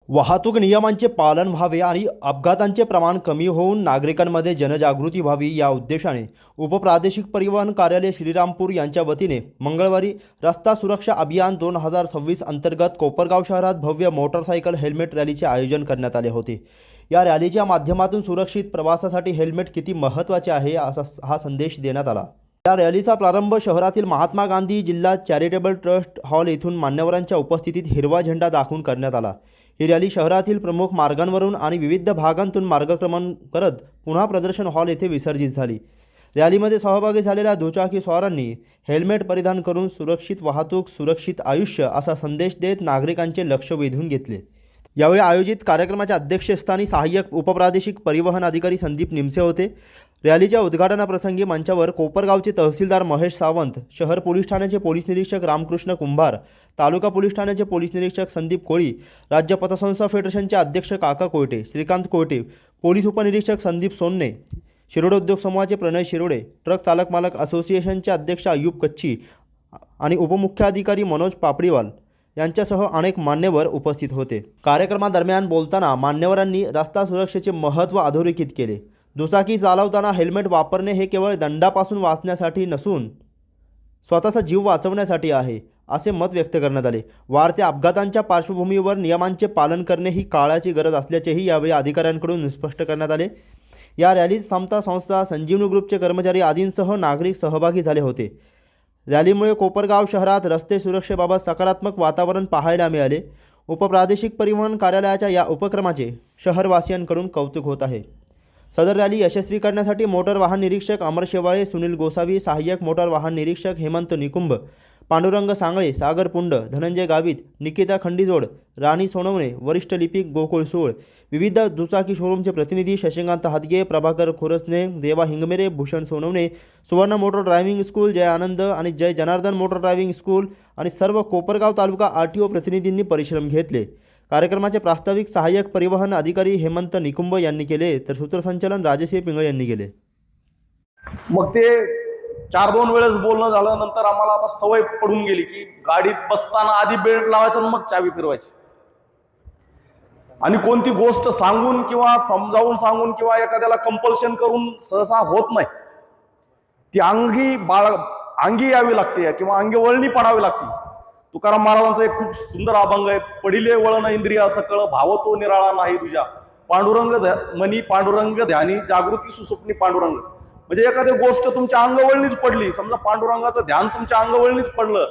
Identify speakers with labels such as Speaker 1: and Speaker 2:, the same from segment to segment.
Speaker 1: वाहतूक नियमांचे पालन व्हावे आणि अपघातांचे प्रमाण कमी होऊन नागरिकांमध्ये जनजागृती व्हावी या उद्देशाने उपप्रादेशिक परिवहन कार्यालय श्रीरामपूर यांच्या वतीने मंगळवारी रस्ता सुरक्षा अभियान 2026 अंतर्गत कोपरगाव शहरात भव्य मोटरसायकल हेल्मेट रॅलीचे आयोजन करण्यात आले होते। या रॅलीच्या माध्यमातून सुरक्षित प्रवासासाठी हेल्मेट किती महत्त्वाचे आहे असा हा संदेश देण्यात आला। या रॅलीचा प्रारंभ शहरातील महात्मा गांधी जिल्हा चॅरिटेबल ट्रस्ट हॉल येथून मान्यवरांच्या उपस्थितीत हिरवा झेंडा दाखवून करण्यात आला। ही रॅली शहरातील प्रमुख मार्गांवरून आणि विविध भागांतून मार्गक्रमण करत पुन्हा प्रदर्शन हॉल येथे विसर्जित झाली। रॅलीमध्ये सहभागी झालेल्या दुचाकी स्वारांनी हेल्मेट परिधान करून सुरक्षित वाहतूक सुरक्षित आयुष्य असा संदेश देत नागरिकांचे लक्ष वेधून घेतले। यावेळी आयोजित कार्यक्रमाच्या अध्यक्षस्थानी सहाय्यक उपप्रादेशिक परिवहन अधिकारी संदीप निमसे होते। रॅलीच्या उद्घाटनाप्रसंगी मंचावर कोपरगावचे तहसीलदार महेश सावंत, शहर पोलीस ठाण्याचे पोलीस निरीक्षक रामकृष्ण कुंभार, तालुका पोलीस ठाण्याचे पोलीस निरीक्षक संदीप कोळी, राज्य पतसंस्था फेडरेशनचे अध्यक्ष काका कोयटे, श्रीकांत कोयटे, पोलीस उपनिरीक्षक संदीप सोन्ने, शिरोडे उद्योग समूहाचे प्रणय शिरोडे, ट्रक चालक मालक असोसिएशनचे अध्यक्ष अय्यूब कच्ची आणि उपमुख्याधिकारी मनोज पापडीवाल यांच्यासह अनेक मान्यवर उपस्थित होते। कार्यक्रमादरम्यान बोलताना मान्यवरांनी रस्ता सुरक्षेचे महत्त्व अधोरेखित केले। दुचाकी चालवताना हेल्मेट वापरणे हे केवळ दंडापासून वाचण्यासाठी नसून स्वतःचा जीव वाचवण्यासाठी आहे असे मत व्यक्त करण्यात आले। वाढत्या अपघातांच्या पार्श्वभूमीवर नियमांचे पालन करणे ही काळाची गरज असल्याचेही यावेळी अधिकाऱ्यांकडून स्पष्ट करण्यात आले। या रॅलीत समता संस्था, संजीवनी ग्रुपचे कर्मचारी आदींसह नागरिक सहभागी झाले होते। रॅलीमुळे कोपरगाव शहरात रस्ते सुरक्षेबाबत सकारात्मक वातावरण पाहायला मिळाले। उपप्रादेशिक परिवहन कार्यालयाच्या या उपक्रमाचे शहरवासियांकडून कौतुक होत आहे। सदर रॅली यशस्वी करण्यासाठी मोटर वाहन निरीक्षक अमर शेवाळे, सुनील गोसावी, सहाय्यक मोटर वाहन निरीक्षक हेमंत निकुंभ, पांडुरंग सांगळे, सागर पुंड, धनंजय गावित, निकिता खंडीजोड, राणी सोनवणे, वरिष्ठ लिपिक गोकुळ सोळ, विविध दुचाकी शोरूमचे प्रतिनिधी शशिकांत हादगे, प्रभाकर खोरसने, देवा हिंगमेरे, भूषण सोनवणे, सुवर्ण मोटर ड्रायव्हिंग स्कूल, जय आनंद आणि जय जनार्दन मोटर ड्रायव्हिंग स्कूल आणि सर्व कोपरगाव तालुका RTO प्रतिनिधींनी परिश्रम घेतले। कार्यक्रमाचे प्रास्ताविक सहाय्यक परिवहन अधिकारी हेमंत निकुंभ यांनी केले तर सूत्रसंचालन राजेश पिंगळे यांनी केले।
Speaker 2: मग ते 4-2 वेळेस बोलणं झालं, नंतर आम्हाला आता सवय पडून गेली की गाडीत बसताना आधी बेल्ट लावायचं आणि मग चावी फिरवायची। आणि कोणती गोष्ट सांगून किंवा समजावून सांगून किंवा एखाद्याला कंपल्शन करून सहसा होत नाही, ती अंगी यावी लागते किंवा अंगी वळणी पडावी लागते। तुकाराम महाराजांचा एक खूप सुंदर अभंग आहे, पडिले वळण इंद्रिया सकळ भाव तो निराळा नाही तुझ्या, पांडुरंग मनी पांडुरंग ध्यानी जागृती सुसुपनी पांडुरंग। म्हणजे एखादी गोष्ट तुमच्या अंगवळणीच पडली, समजा पांडुरंगाचं ध्यान तुमच्या अंगवळणीच पडलं,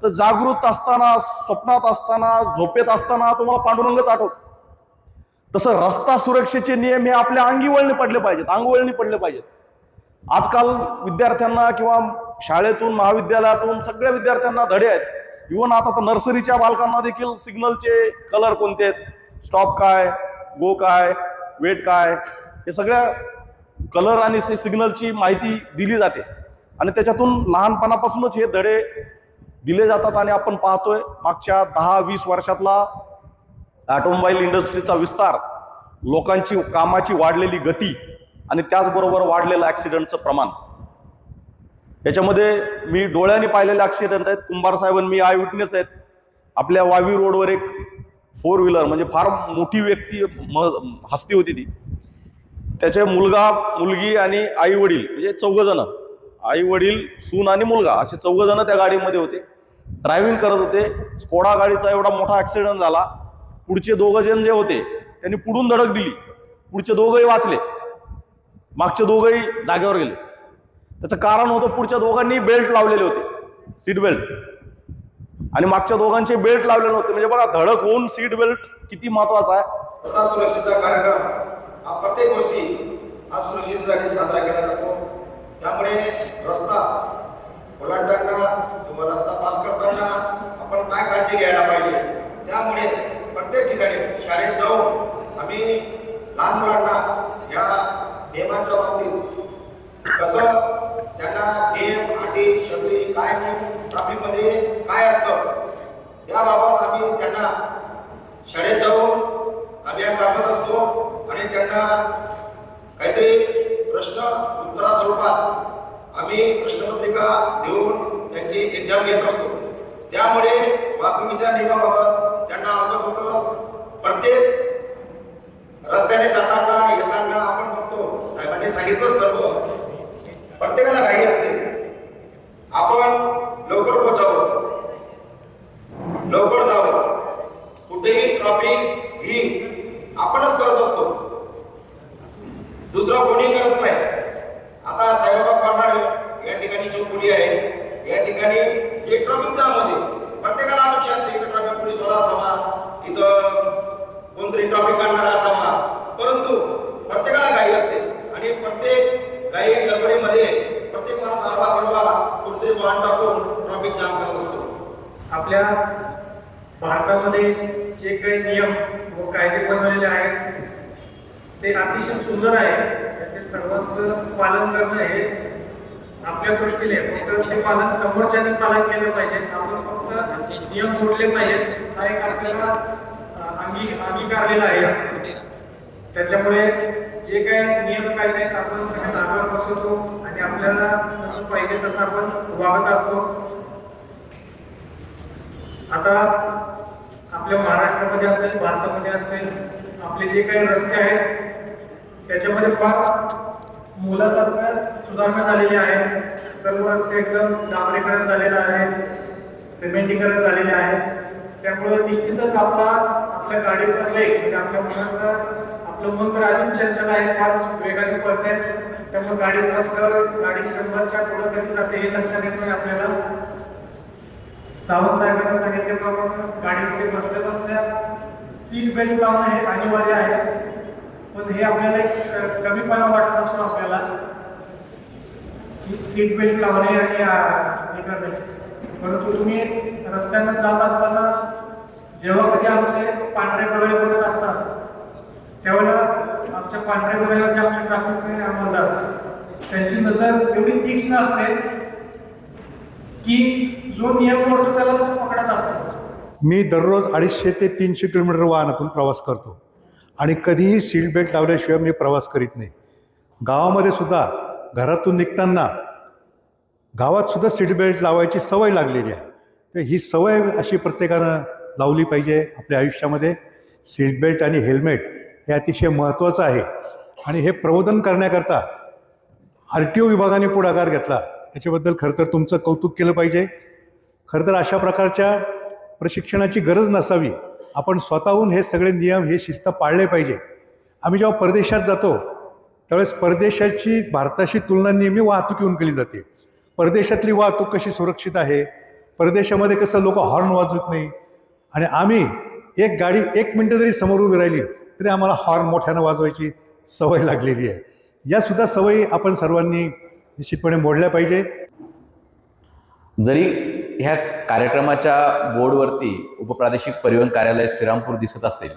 Speaker 2: तर जागृत असताना, स्वप्नात असताना, झोपेत असताना तुम्हाला पांडुरंगच आठवत। तसं रस्ता सुरक्षेचे नियम हे आपल्या अंगीवळणी पडले पाहिजेत, अंगवळणी पडले पाहिजेत। आजकाल विद्यार्थ्यांना किंवा शाळेतून महाविद्यालयातून सगळ्या विद्यार्थ्यांना धडे आहेत। इव्हन आता तर नर्सरीच्या बालकांना देखील सिग्नलचे कलर कोणते आहेत, स्टॉप काय, गो काय, वेट काय, हे सगळ्या कलर आणि सिग्नलची माहिती दिली जाते आणि त्याच्यातून लहानपणापासूनच हे धडे दिले जातात। आणि आपण पाहतोय मागच्या 10-20 वर्षातला ऑटोमोबाईल इंडस्ट्रीचा विस्तार, लोकांची कामाची वाढलेली गती आणि त्याचबरोबर वाढलेलं ॲक्सिडेंटचं प्रमाण, याच्यामध्ये मी डोळ्यांनी पाहिलेले ॲक्सिडेंट आहेत। कुंभार साहेब मी आय विटनेस आहेत। आपल्या वावी रोडवर एक 4 व्हीलर म्हणजे फार मोठी व्यक्ती हस्ती होती ती, त्याचे मुलगा, मुलगी आणि आई वडील म्हणजे 4 जण, आई वडील, सून आणि मुलगा असे 4 जण त्या गाडीमध्ये होते, ड्रायव्हिंग करत होते। स्कोडा गाडीचा एवढा मोठा ॲक्सिडेंट झाला, पुढचे 2 जण जे होते त्यांनी पुढून धडक दिली, पुढचे 2घही वाचले, मागचे 2घही जागेवर गेले। त्याचं कारण होतं पुढच्या 2घांनी बेल्ट लावलेले होते, सीट बेल्ट, आणि मागच्या 2घांचे बेल्ट लावलेले होते। म्हणजे बघा धडक होऊन सीट बेल्ट किती महत्वाचा आहे।
Speaker 3: रस्ता सुरक्षेचा कार्यक्रम हा प्रत्येक वर्षी हा सुरक्षेसाठी साजरा केला जातो। त्यामुळे रस्ता ओलांडताना किंवा रस्ता पास करताना आपण काय काळजी घ्यायला पाहिजे, त्यामुळे प्रत्येक ठिकाणी शाळेत जाऊन आम्ही लहान मुलांना या नियमांच्या बाबतीत कसं त्यांना नियम, अटी, शर्ती काय ट्रॅफिकमध्ये काय असतं त्याबाबत आम्ही त्यांना शाळेत जाऊन अभियान राबवत असतो आणि त्यांना काहीतरी प्रश्न उत्तरा स्वरूपात आम्ही प्रश्नपत्रिका देऊन त्यांची एक्झाम घेत असतो। त्यामुळे वाहतुकीच्या नियमाबाबत त्यांना अवगत होतं प्रत्येक रस्त्याने जाताना येताना आपण बघतो, साहेबांनी सांगितलं सर्व, प्रत्येकाला घाई असते. आपण लवकर पोहोचावं, लवकर जावं. कुठेही ट्रॅफिक ही आपणच करत असतो, दुसरा कोणी करत नाही. आता साहेबा करणार या ठिकाणी जो पोली आहे, या ठिकाणी जे ट्रॅफिक जाम होते, प्रत्येकाला अपेक्षा असते की ट्रॅफिक पोलीसवाला असावा, इथं कोणतरी ट्रॅफिक काढणारा असावा, परंतु प्रत्येकाला घाई असते आणि प्रत्येक घाई गडबडीमध्ये प्रत्येक माणूस अर्धा किलोला कुठेतरी वाहन टाकून ट्रॅफिक जाम करत असतो.
Speaker 4: आपल्या भारतामध्ये जे काही नियम व कायदे बनवलेले आहेत ते अतिशय सुंदर आहे. ते सर्वांचं पालन करणं हे आपल्या दृष्टीने फक्त ते पालन समोरच्याने पालन केलं पाहिजे. आपण फक्त नियम मोडले पाहिजेत हा एक आपल्याला अंगीकारलेला आहे. त्याच्यामुळे जे काही नियम कायदे आहेत आपण सगळे नागरिक बसवतो आणि आपल्याला जसं पाहिजे तसं आपण वागत असतो. आता आपल्या महाराष्ट्रामध्ये असेल, भारतामध्ये असेल, आपले जे काही रस्ते आहेत त्याच्यामध्ये फार मोलाचा सुधारणा झालेली आहे. सर्व रस्ते एकदम डांबरीकरण झालेलं आहे, सिमेंटीकरण झालेले आहे. त्यामुळे निश्चितच आपल्या गाडीचा वेग म्हणजे आपल्या मनाचा आपलं मन तर आधीच चंचल आहे, फार वेगाने पळते. त्यामुळे गाडी रस्त्यावर गाडी 100च्या पुढे कधी जाते हे लक्षात येत नाही आपल्याला. सावंत साहेबांनी सांगितल्याप्रमाणे गाडीमध्ये बसल्या बसल्या सीट बेल्ट लावणं हे अनिवार्य आहे. पण हे आपल्याला एक कमीपणा वाटत असतो आपल्याला सीट बेल्ट लावणे आणि हे करणे. परंतु तुम्ही रस्त्यानं जात असताना जेव्हा कधी आमचे पांढरे डोळे बघत असतात त्यावेळेला आमच्या पांढऱ्या डोळ्याला जे आमचे ट्रॅफिकचे अंमलदार त्यांची नजर एवढी तीक्ष्ण असते की जो नियम मोडतो त्याला पकडत असतो.
Speaker 5: मी दररोज 250 ते 300 किलोमीटर वाहनातून प्रवास करतो आणि कधीही सीट बेल्ट लावल्याशिवाय मी प्रवास करीत नाही. गावामध्ये सुद्धा घरातून निघताना गावात सुद्धा सीट बेल्ट लावायची सवय लागलेली आहे. तर ही सवय अशी प्रत्येकानं लावली पाहिजे आपल्या आयुष्यामध्ये. सीट बेल्ट आणि हेल्मेट हे अतिशय महत्त्वाचं आहे आणि हे प्रबोधन करण्याकरता RTO विभागाने पुढाकार घेतला. याच्याबद्दल खरं तर तुमचं कौतुक केलं पाहिजे. खरं तर अशा प्रकारच्या प्रशिक्षणाची गरज नसावी. आपण स्वतःहून हे सगळे नियम हे शिस्त पाळले पाहिजे. आम्ही जेव्हा परदेशात जातो त्यावेळेस परदेशाची भारताशी तुलना नेहमी वाहतुकीहून केली जाते. परदेशातली वाहतूक कशी सुरक्षित आहे, परदेशामध्ये कसं लोक हॉर्न वाजवत नाही आणि आम्ही एक गाडी 1 मिनिटं जरी समोर उभी राहिली तरी आम्हाला हॉर्न मोठ्यानं वाजवायची सवय लागलेली आहे. यासुद्धा सवयी आपण सर्वांनी निश्चितपणे मोडल्या पाहिजे.
Speaker 6: जरी ह्या कार्यक्रमाच्या बोर्डवरती उपप्रादेशिक परिवहन कार्यालय श्रीरामपूर दिसत असेल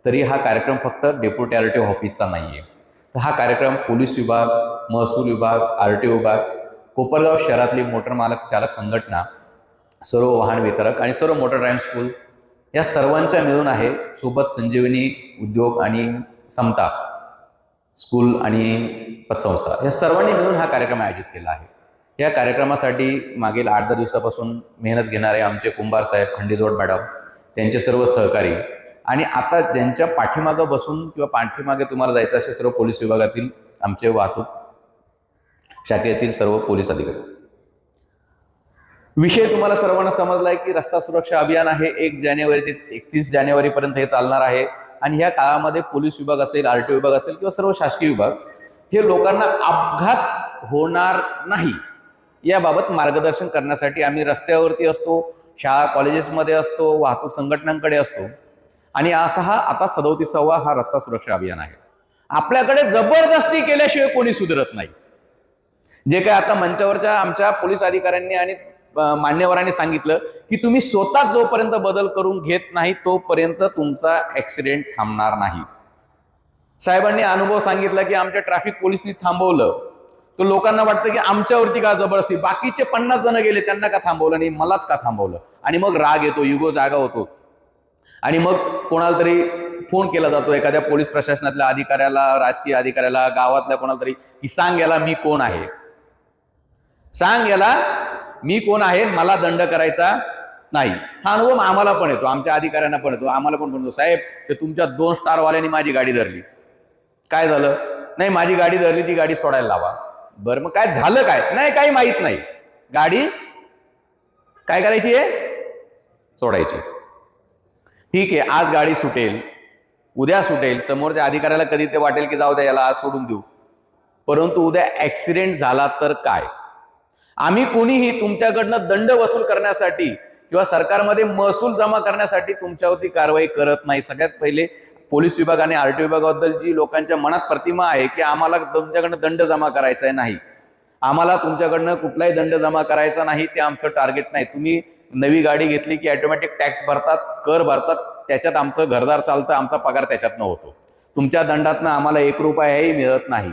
Speaker 6: तरी हा कार्यक्रम फक्त डेप्युटी RTO ऑफिसचा नाही आहे. तर हा कार्यक्रम पोलीस विभाग, महसूल विभाग, RTO विभाग, कोपरगाव शहरातली मोटर मालक चालक संघटना, सर्व वाहन वितरक आणि सर्व मोटर ड्रायव्हिंग स्कूल या सर्वांच्या मिळून आहे. सोबत संजीवनी उद्योग आणि समता स्कूल आणि पतसंस्था या सर्वांनी मिळून हा कार्यक्रम आयोजित केला आहे. या कार्यक्रमासाठी मागील 8-10 दिवसापासून मेहनत घेणारे आमचे कुंभार साहेब, खंडेजोड मॅडम, त्यांचे सर्व सहकारी आणि आता ज्यांच्या पाठीमागं बसून किंवा पाठीमागे तुम्हाला जायचं असे सर्व पोलीस विभागातील आमचे वाहतूक शाखेतील सर्व पोलीस अधिकारी. विषय तुम्हाला सर्वांना समजला आहे की रस्ता सुरक्षा अभियान आहे 1 जानेवारी ते 31 जानेवारीपर्यंत हे चालणार आहे आणि ह्या काळामध्ये पोलीस विभाग असेल, RTO विभाग असेल किंवा सर्व शासकीय विभाग हे लोकांना अपघात होणार नाही याबाबत मार्गदर्शन करण्यासाठी आम्ही रस्त्यावरती असतो, शाळा कॉलेजेसमध्ये असतो, वाहतूक संघटनांकडे असतो आणि असा हा आता 37वा हा रस्ता सुरक्षा अभियान आहे. आपल्याकडे जबरदस्ती केल्याशिवाय कोणी सुधरत नाही. जे काय आता मंचावरच्या आमच्या पोलीस अधिकाऱ्यांनी आणि मान्यवरांनी सांगितलं की तुम्ही स्वतः जोपर्यंत बदल करून घेत नाही तोपर्यंत तुमचा ऍक्सिडेंट थांबणार नाही. साहेबांनी अनुभव सांगितला की आमच्या ट्रॅफिक पोलिसनी थांबवलं तर लोकांना वाटतं की आमच्यावरती का जबरदस्ती, बाकीचे 50 जण गेले त्यांना का थांबवलं नाही, मलाच का थांबवलं, आणि मग राग येतो, युगो जागा होतो आणि मग कोणाला तरी फोन केला जातो एखाद्या पोलीस प्रशासनातल्या अधिकाऱ्याला, राजकीय अधिकाऱ्याला, गावातल्या कोणाला तरी की सांग याला मी कोण आहे, सांग याला मी कोण आहे, मला दंड करायचा नाही. हा अनुभव आम्हाला पण येतो, आमच्या अधिकाऱ्यांना पण येतो, आम्हाला पण म्हणतो साहेब ते तुमच्या 2 स्टारवाल्यांनी माझी गाडी धरली. काय झालं? नाही माझी गाडी धरली, ती गाडी सोडायला लावा. बरं मग काय झालं काय? नाही काही माहित नाही. गाडी काय करायची आहे? सोडायची. ठीक आहे, आज गाडी सुटेल, उद्या सुटेल, समोरच्या अधिकाऱ्याला कधी ते वाटेल की जाऊ द्या याला आज सोडून देऊ, परंतु उद्या ऍक्सिडेंट झाला तर काय? आम्ही कोणीही तुमच्याकडनं दंड वसूल करण्यासाठी किंवा सरकारमध्ये महसूल जमा करण्यासाठी तुमच्यावरती कारवाई करत नाही. सगळ्यात पहिले पोलीस विभाग आणि आरटीओ विभागाबद्दल जी लोकांच्या मनात प्रतिमा आहे की आम्हाला तुमच्याकडनं दंड जमा करायचा नाही, आम्हाला तुमच्याकडनं कुठलाही दंड जमा करायचा नाही, ते आमचं टार्गेट नाही. तुम्ही नवी गाडी घेतली की ऑटोमॅटिक टॅक्स भरतात, कर भरतात, त्याच्यात आमचं घरदार चालतं, आमचा पगार त्याच्यातनं होतो. तुमच्या दंडातनं आम्हाला 1 रुपयाही मिळत नाही.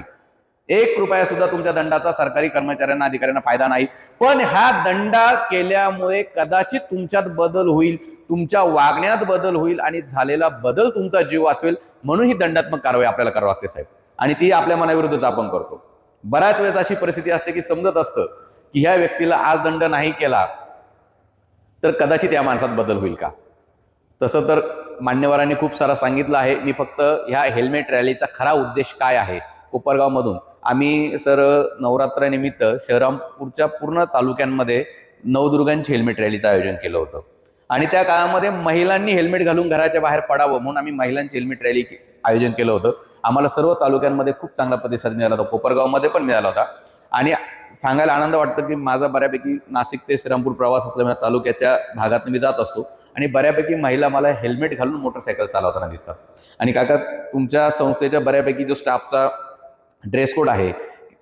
Speaker 6: 1 रुपया सुद्धा तुमच्या दंडाचा सरकारी कर्मचाऱ्यांना अधिकाऱ्यांना फायदा नाही. पण हा दंडा केल्यामुळे कदाचित तुमच्यात बदल होईल, तुमच्या वागण्यात बदल होईल आणि झालेला बदल तुमचा जीव वाचवेल, म्हणून ही दंडात्मक कारवाई आपल्याला करावी लागते साहेब. आणि ती आपल्या मनाविरुद्धच आपण करतो. बऱ्याच वेळेस अशी परिस्थिती असते की समजत असतं की ह्या व्यक्तीला आज दंड नाही केला तर कदाचित या माणसात बदल होईल का. तसं तर मान्यवरांनी खूप सारं सांगितलं आहे. मी फक्त ह्या हेल्मेट रॅलीचा खरा उद्देश काय आहे, कोपरगावमधून आम्ही सर नवरात्रानिमित्त श्रीरामपूरच्या पूर्ण तालुक्यांमध्ये नवदुर्गांची हेल्मेट रॅलीचं आयोजन केलं होतं. आणि त्या काळामध्ये महिलांनी हेल्मेट घालून घराच्या बाहेर पडावं म्हणून आम्ही महिलांची हेल्मेट रॅली आयोजन केलं होतं. आम्हाला सर्व तालुक्यांमध्ये खूप चांगला प्रतिसाद मिळाला होता, कोपरगावमध्ये पण मिळाला होता. आणि सांगायला आनंद वाटतो की माझा बऱ्यापैकी नाशिक ते श्रीरामपूर प्रवास असल्यामुळे तालुक्याच्या भागात मी जात असतो आणि बऱ्यापैकी महिला मला हेल्मेट घालून मोटरसायकल चालवताना दिसतात. आणि काका तुमच्या संस्थेच्या बऱ्यापैकी जो स्टाफचा ड्रेस कोड आहे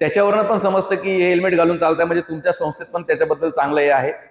Speaker 6: त्याच्यावरनं पण समजतं की हे हेल्मेट घालून चालतंय म्हणजे तुमच्या संस्थेत पण त्याच्याबद्दल चांगलं हे आहे.